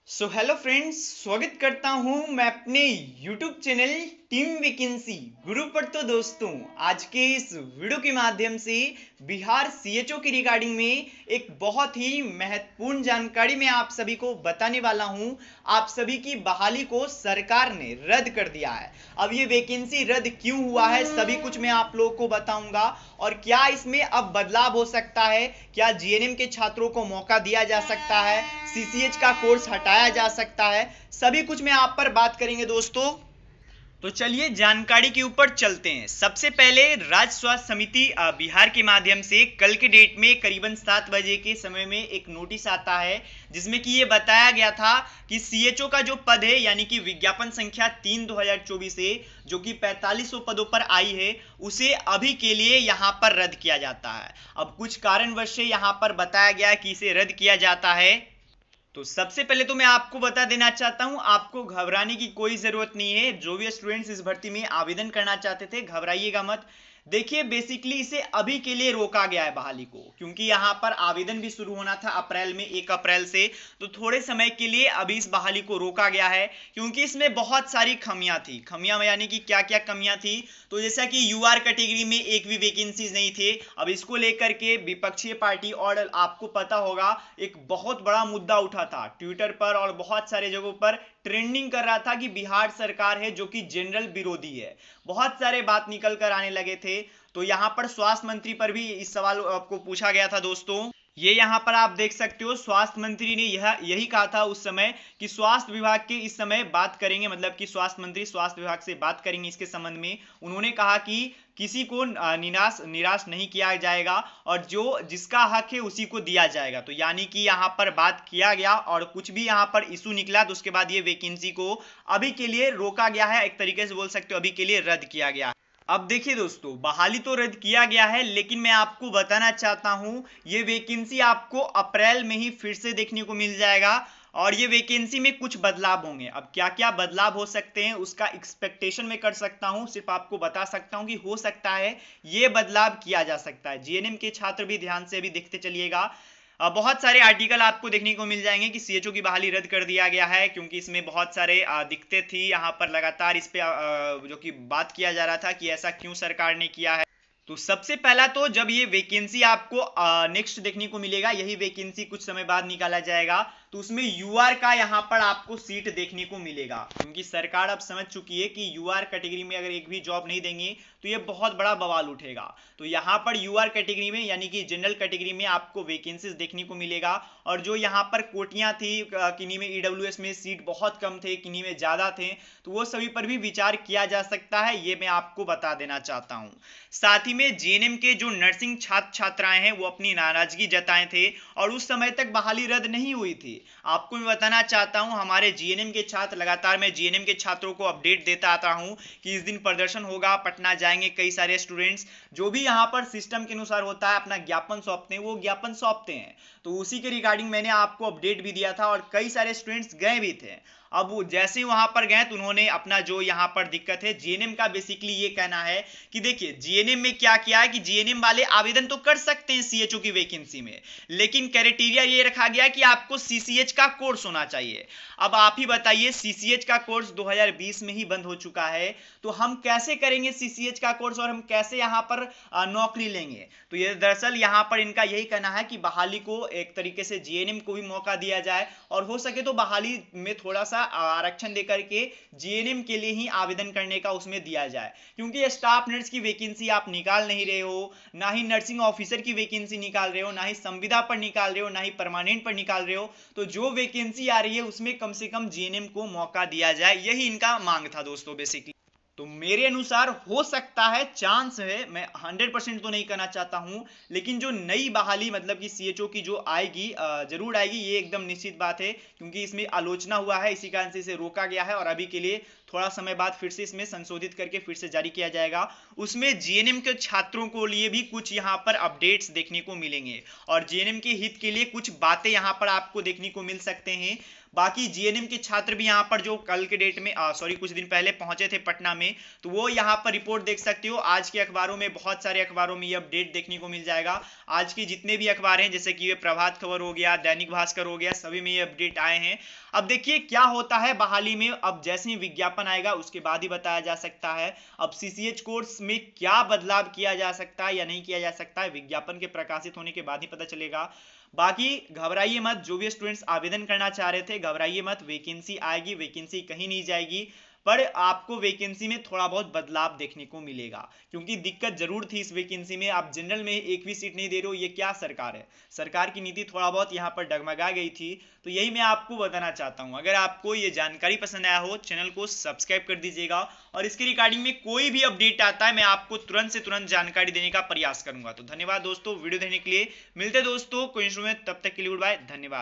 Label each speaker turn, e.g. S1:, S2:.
S1: Hello friends, स्वागत करता हूं मैं अपने यूट्यूब चैनल टीम वैकेंसी गुरु पर। तो दोस्तों, आज के इस वीडियो के माध्यम से बिहार सीएचओ की रिगार्डिंग में एक बहुत ही महत्वपूर्ण जानकारी मैं आप सभी को बताने वाला हूं। आप सभी की बहाली को सरकार ने रद्द कर दिया है। अब ये वैकेंसी रद्द क्यों हुआ है, सभी कुछ मैं आप लोगों को बताऊंगा। और क्या इसमें अब बदलाव हो सकता है, क्या जीएनएम के छात्रों को मौका दिया जा सकता है, सीसीएच का कोर्स हटाया जा सकता है, सभी कुछ में आप पर बात करेंगे दोस्तों। तो चलिए जानकारी के ऊपर चलते हैं। सबसे पहले राज्य स्वास्थ्य समिति बिहार के माध्यम से कल के डेट में करीबन 7 बजे के समय में एक नोटिस आता है, जिसमें कि ये बताया गया था कि सीएचओ का जो पद है, यानी कि विज्ञापन संख्या 3/2024 है, जो कि 4500 पदों पर आई है, उसे अभी के लिए यहाँ पर रद्द किया जाता है। अब कुछ कारणवश से यहाँ पर बताया गया कि इसे रद्द किया जाता है। तो सबसे पहले तो मैं आपको बता देना चाहता हूं, आपको घबराने की कोई जरूरत नहीं है। जो भी स्टूडेंट्स इस भर्ती में आवेदन करना चाहते थे, घबराइएगा मत। देखिए, बेसिकली इसे अभी के लिए रोका गया है बहाली को, क्योंकि यहाँ पर आवेदन भी शुरू होना था अप्रैल में, 1 अप्रैल से। तो थोड़े समय के लिए अभी इस बहाली को रोका गया है, क्योंकि इसमें बहुत सारी खमियां थी। खमियां यानी कि क्या क्या कमियां थी, तो जैसा कि यूआर कैटेगरी में एक भी वैकेंसीज नहीं थे। अब इसको लेकर के विपक्षीय पार्टी, और आपको पता होगा, एक बहुत बड़ा मुद्दा उठा था ट्विटर पर और बहुत सारे जगहों पर ट्रेंडिंग कर रहा था कि बिहार सरकार है जो कि जनरल विरोधी है। बहुत सारे बात निकल कर आने लगे थे। तो यहां पर स्वास्थ्य मंत्री पर भी इस सवाल आपको पूछा गया था दोस्तों। ये यहाँ पर आप देख सकते हो, स्वास्थ्य मंत्री ने यही कहा था उस समय कि स्वास्थ्य विभाग के इस समय बात करेंगे, मतलब कि स्वास्थ्य मंत्री स्वास्थ्य विभाग से बात करेंगे इसके संबंध में। उन्होंने कहा कि किसी को निराश नहीं किया जाएगा, और जो जिसका हक है उसी को दिया जाएगा। तो यानी कि यहाँ पर बात किया गया, और कुछ भी यहाँ पर इशू निकला तो उसके बाद ये वैकेंसी को अभी के लिए रोका गया है, एक तरीके से बोल सकते हो अभी के लिए रद्द किया गया। अब देखिए दोस्तों, बहाली तो रद्द किया गया है, लेकिन मैं आपको बताना चाहता हूं, ये वैकेंसी आपको अप्रैल में ही फिर से देखने को मिल जाएगा। और ये वैकेंसी में कुछ बदलाव होंगे। अब क्या क्या बदलाव हो सकते हैं उसका एक्सपेक्टेशन मैं कर सकता हूं, सिर्फ आपको बता सकता हूं कि हो सकता है ये बदलाव किया जा सकता है। जीएनएम के छात्र भी ध्यान से अभी देखते चलिएगा। बहुत सारे आर्टिकल आपको देखने को मिल जाएंगे कि सीएचओ की बहाली रद्द कर दिया गया है, क्योंकि इसमें बहुत सारे दिक्कतें थी। यहाँ पर लगातार इस पे जो कि बात किया जा रहा था कि ऐसा क्यों सरकार ने किया है। तो सबसे पहला तो जब ये वैकेंसी आपको नेक्स्ट देखने को मिलेगा, यही वैकेंसी कुछ समय बाद निकाला जाएगा, तो उसमें यूआर का यहाँ पर आपको सीट देखने को मिलेगा, क्योंकि सरकार अब समझ चुकी है कि यूआर कैटेगरी में अगर एक भी जॉब नहीं देंगे तो ये बहुत बड़ा बवाल उठेगा। तो यहाँ पर यूआर कैटेगरी में, यानी कि जनरल कैटेगरी में, आपको वैकेंसीज देखने को मिलेगा। और जो यहाँ पर कोटियां थी, किन्हीं में ईडब्ल्यूएस में सीट बहुत कम थे, किन्हीं में ज्यादा थे, तो वो सभी पर भी विचार किया जा सकता है, ये मैं आपको बता देना चाहता हूँ। साथ ही में जीएनएम के जो नर्सिंग छात्र छात्राएं हैं वो अपनी नाराजगी जताए थे, और उस समय तक बहाली रद्द नहीं हुई थी। आपको मैं बताना चाहता हूं, हमारे जीएनएम के छात्र, लगातार मैं जीएनएम के छात्रों को अपडेट देता आता हूं कि इस दिन प्रदर्शन होगा, पटना जाएंगे कई सारे स्टूडेंट्स। जो भी यहां पर सिस्टम के अनुसार होता है, अपना ज्ञापन सौंपते हैं, वो ज्ञापन सौंपते हैं। तो उसी के रिगार्डिंग मैंने आपको अपडेट भी दिया था, और कई सारे स्टूडेंट्स गए भी थे। अब वो जैसे ही वहां पर गए तो उन्होंने अपना जो यहाँ पर दिक्कत है, जीएनएम का बेसिकली ये कहना है कि देखिए, जीएनएम में क्या किया है कि जीएनएम वाले आवेदन तो कर सकते हैं सीएचओ की वैकेंसी में, लेकिन क्राइटेरिया ये रखा गया कि आपको सीसीएच का कोर्स होना चाहिए। अब आप ही बताइए, सीसीएच का कोर्स 2020 में ही बंद हो चुका है, तो हम कैसे करेंगे सीसीएच का कोर्स, और हम कैसे यहाँ पर नौकरी लेंगे। तो ये दरअसल यहाँ पर इनका यही कहना है कि बहाली को एक तरीके से जीएनएम को भी मौका दिया जाए, और हो सके तो बहाली में थोड़ा सा आरक्षण देकर के जीएनएम के लिए ही आवेदन करने का उसमें दिया जाए, क्योंकि स्टाफ नर्स की वैकेंसी आप निकाल नहीं रहे हो, ना ही नर्सिंग ऑफिसर की वैकेंसी निकाल रहे हो, ना ही संविदा पर निकाल रहे हो, ना ही परमानेंट पर निकाल रहे हो। तो जो वैकेंसी आ रही है उसमें कम से कम जीएनएम को मौका दिया जाए, यही इनका मांग था दोस्तों बेसिकली। तो मेरे अनुसार हो सकता है, चांस है, मैं 100% तो नहीं कहना चाहता हूं, लेकिन जो नई बहाली मतलब कि सीएचओ की जो आएगी, जरूर आएगी, ये एकदम निश्चित बात है, क्योंकि इसमें आलोचना हुआ है, इसी कारण से इसे रोका गया है, और अभी के लिए थोड़ा समय बाद फिर से इसमें संशोधित करके फिर से जारी किया जाएगा। उसमें जीएनएम के छात्रों को लिए भी कुछ यहाँ पर अपडेट्स देखने को मिलेंगे, और जीएनएम के हित के लिए कुछ बातें यहाँ पर आपको देखने को मिल सकते हैं। बाकी जीएनएम के छात्र भी यहाँ पर जो कल के डेट में कुछ दिन पहले पहुंचे थे पटना में, तो वो यहाँ पर रिपोर्ट देख सकते हो। आज के अखबारों में, बहुत सारे अखबारों में ये अपडेट देखने को मिल जाएगा। आज के जितने भी अखबार हैं, जैसे कि ये प्रभात खबर हो गया, दैनिक भास्कर हो गया, सभी में ये अपडेट आए हैं। अब देखिए क्या होता है बहाली में, अब जैसे ही विज्ञापन आएगा उसके बाद ही बताया जा सकता है। अब सीसीएच कोर्स में क्या बदलाव किया जा सकता है या नहीं किया जा सकता है, विज्ञापन के प्रकाशित होने के बाद ही पता चलेगा। बाकी घबराइए मत, जो भी स्टूडेंट्स आवेदन करना चाह रहे थे घबराइए मत, वैकेंसी आएगी, वैकेंसी कहीं नहीं जाएगी, पर आपको वैकेंसी में थोड़ा बहुत बदलाव देखने को मिलेगा, क्योंकि दिक्कत जरूर थी इस वैकेंसी में। आप जनरल में एक भी सीट नहीं दे रहे हो, ये क्या सरकार है, सरकार की नीति थोड़ा बहुत यहाँ पर डगमगा गई थी। तो यही मैं आपको बताना चाहता हूँ। अगर आपको ये जानकारी पसंद आया हो, चैनल को सब्सक्राइब कर दीजिएगा, और इसके रिगार्डिंग में कोई भी अपडेट आता है मैं आपको तुरंत से तुरंत जानकारी देने का प्रयास करूंगा। तो धन्यवाद दोस्तों वीडियो देखने के लिए। मिलते दोस्तों कोई इंस्ट्रूमेंट, तब तक के लिए गुड बाय, धन्यवाद।